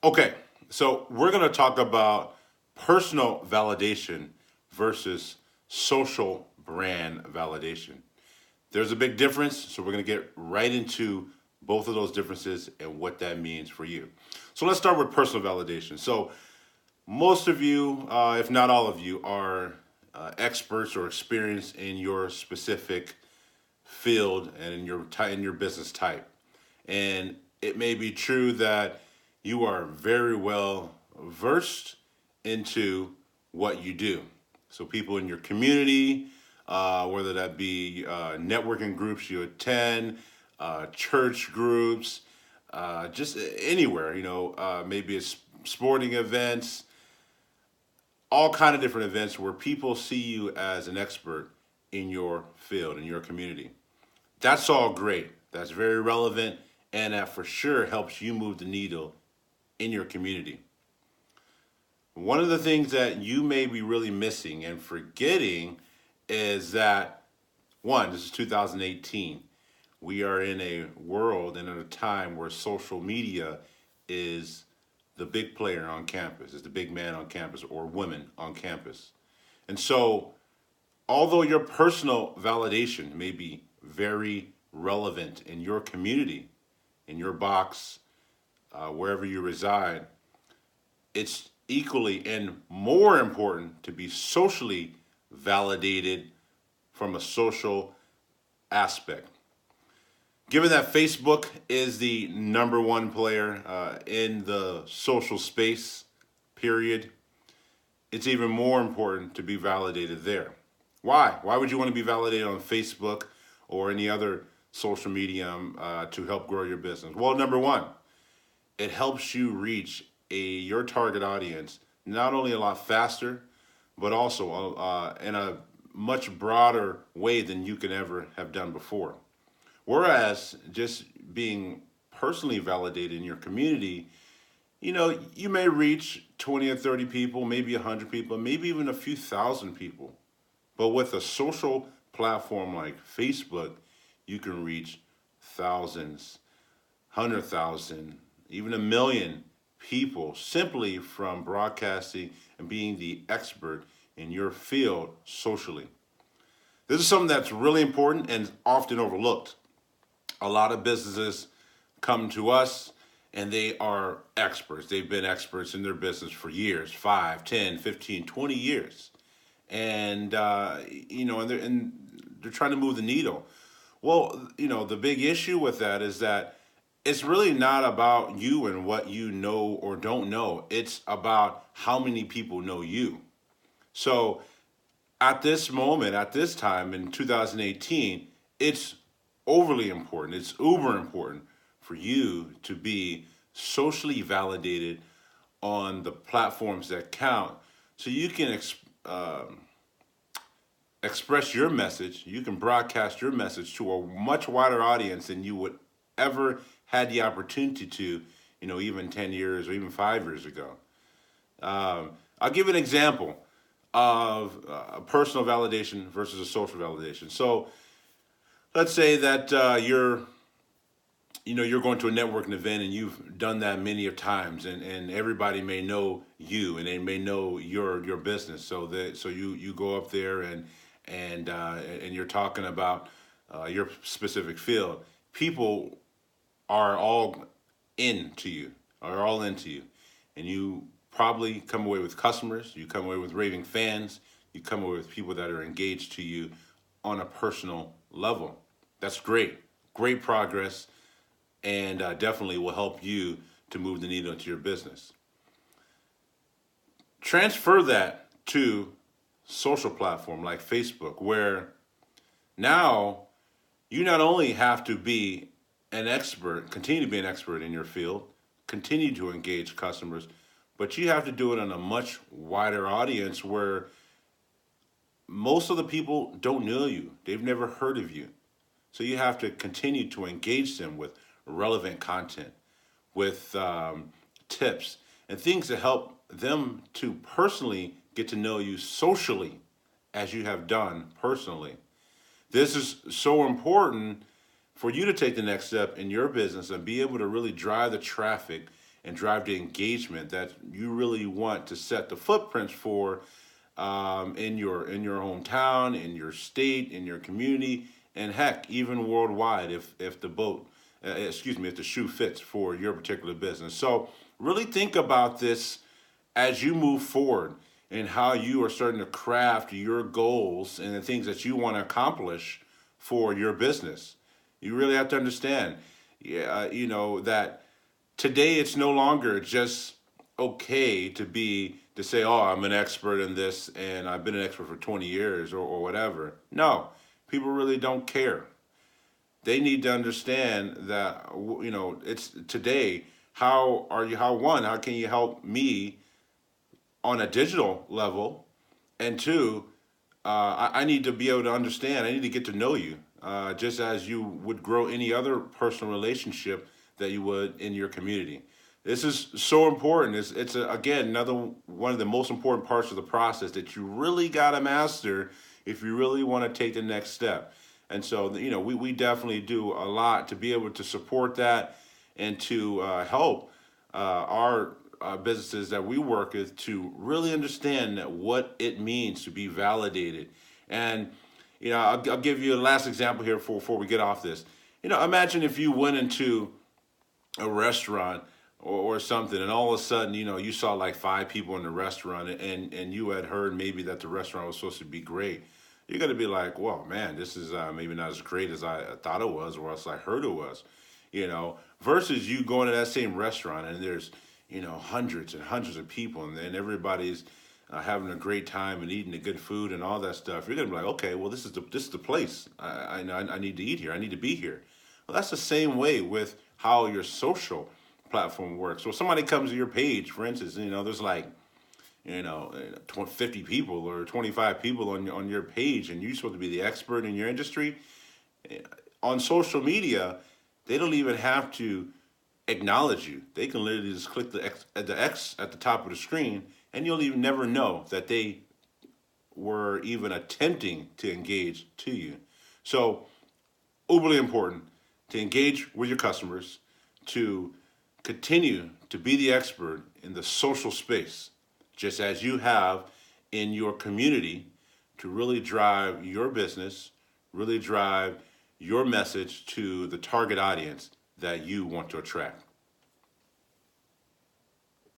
Okay, so we're going to talk about personal validation versus social brand validation. There's a big difference, so we're going to get right into both of those differences and what that means for you. So let's start with personal validation. So most of you, if not all of you, are experts or experienced in your specific field and in your business type. And it may be true that you are very well versed into what you do. So people in your community, whether that be networking groups you attend, church groups, just anywhere, maybe it's sporting events, all kind of different events where people see you as an expert in your field, in your community. That's all great. That's very relevant, and that for sure helps you move the needle in your community. One of the things that you may be really missing and forgetting is that, one, this is 2018. We are in a world and in a time where social media is the big player on campus, is the big man on campus or woman on campus. And so, although your personal validation may be very relevant in your community, in your box, wherever you reside, it's equally and more important to be socially validated from a social aspect. Given that Facebook is the number one player in the social space, period, it's even more important to be validated there. Why? Why would you want to be validated on Facebook or any other social medium to help grow your business? Well, number one, it helps you reach your target audience not only a lot faster, but also in a much broader way than you can ever have done before. Whereas just being personally validated in your community, you may reach 20 or 30 people, maybe 100 people, maybe even a few thousand people. But with a social platform like Facebook, you can reach thousands, 100,000, even a million people simply from broadcasting and being the expert in your field socially. This is something that's really important and often overlooked. A lot of businesses come to us and they are experts. They've been experts in their business for years, 5, 10, 15, 20 years. And, they're trying to move the needle. Well, the big issue with that is that it's really not about you and what you know or don't know. It's about how many people know you. So at this moment, at this time in 2018, it's overly important. It's uber important for you to be socially validated on the platforms that count so you can express your message, you can broadcast your message to a much wider audience than you would ever had the opportunity to, even 10 years or even 5 years ago. I'll give an example of a personal validation versus a social validation. So let's say that you're going to a networking event and you've done that many of times, and everybody may know you and they may know your business. So you go up there and you're talking about your specific field. People are all into you, are all into you, and you probably come away with customers. You come away with raving fans. You come away with people that are engaged to you on a personal level. That's great, great progress, and definitely will help you to move the needle into your business. Transfer that to social platform like Facebook, where now you not only have to be an expert, continue to be an expert in your field, continue to engage customers, but you have to do it on a much wider audience where most of the people don't know you. They've never heard of you. So you have to continue to engage them with relevant content, with tips, and things that help them to personally get to know you socially as you have done personally. This is so important for you to take the next step in your business and be able to really drive the traffic and drive the engagement that you really want to set the footprints for in your hometown, in your state, in your community, and heck, even worldwide if the boat, excuse me, if the shoe fits for your particular business. So really think about this as you move forward and how you are starting to craft your goals and the things that you want to accomplish for your business. You really have to understand, yeah, that today it's no longer just okay to say, oh, I'm an expert in this and I've been an expert for 20 years or whatever. No, people really don't care. They need to understand that it's today. How can you help me on a digital level, and two, I need to be able to understand. I need to get to know you, just as you would grow any other personal relationship that you would in your community. This is so important. Again, another one of the most important parts of the process that you really got to master if you really want to take the next step. And so, we definitely do a lot to be able to support that and to help our businesses that we work with to really understand what it means to be validated. And I'll give you a last example here before we get off this. Imagine if you went into a restaurant or something, and all of a sudden, you saw like five people in the restaurant, and you had heard maybe that the restaurant was supposed to be great. You're gonna be like, well, man, this is maybe not as great as I thought it was, or else I heard it was. Versus you going to that same restaurant and there's hundreds and hundreds of people, and then everybody's having a great time and eating the good food and all that stuff. You're gonna be like, okay, well, this is the place. I need to eat here. I need to be here. Well, that's the same way with how your social platform works. So if somebody comes to your page, for instance, there's like 50 people or 25 people on your page, and you're supposed to be the expert in your industry. On social media, they don't even have to acknowledge you. They can literally just click the X at the top of the screen, and you'll even never know that they were even attempting to engage to you. So, uberly important to engage with your customers, to continue to be the expert in the social space, just as you have in your community, to really drive your business, really drive your message to the target audience that you want to attract.